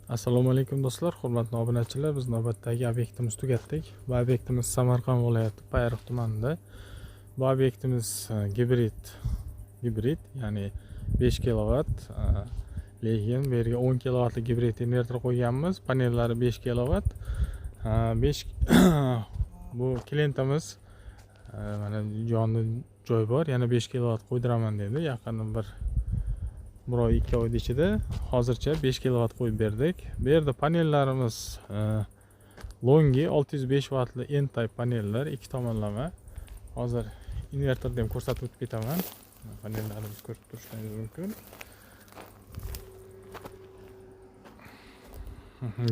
Assalomu alaykum do'stlar, hurmatli obunachilar. Biz navbatdagi obyektimizni tugatdik. Bu obyektimiz Samarqand viloyati Payariq tumanida. Bu obyektimiz gibrid, ya'ni 5 kW, lekin bu yerga 10 kW gibrid invertor qo'yganmiz. Panellari 5 kW. 5 bu klientimiz mana jonli joy bor, yana 5 kW qo'ydiraman dedi. Yaqinda bir oy 2 oy ichida hozircha 5 kW qo'yib berdik. Bu yerda panellarimiz Longi 605 wattli N-type panellar, ikki tomonlama. Hozir invertorda ham ko'rsatib o'tib ketaman. Panellarimizni ko'rib turishingiz mumkin.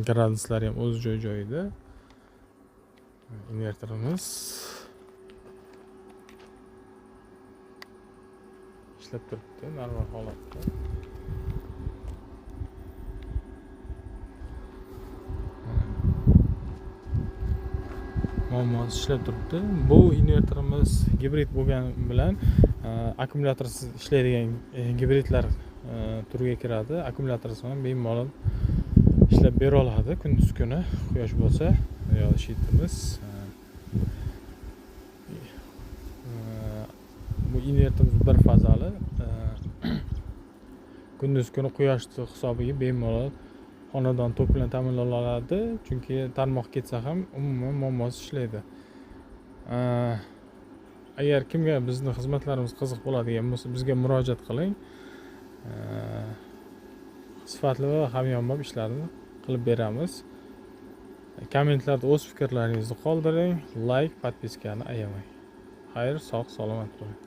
Graduslar ham o'z joyida. Invertorimiz ishlab turibdi, normal holatda. Muammosi ishlab turibdi. Bu invertorimiz gibrid bo'lgani bilan akkumulyatorsiz ishlaydigan gibridlar turiga kiradi. Akkumulyatorsiz ham bemalol ishlab bera oladi. Kunduz kuni quyosh bo'lsa, yoki shitimiz. Bu invertorimiz bir fazali. Kunduz kuni quyosh hisobiga bemalol xonadon tok bilan ta'minlanadi, chunki tarmoq ketsa ham umuman muammosiz ishlaydi. Agar kimga bizni xizmatlarimiz qiziq bo'ladigan bo'lsa, bizga murojaat qiling. Sifatli va hamyonbop ishlarni qilib beramiz. Kommentlarda o'z fikrlaringizni qoldiring, like, podpiskani ayamang. Xayr, sog' salomat bo'ling.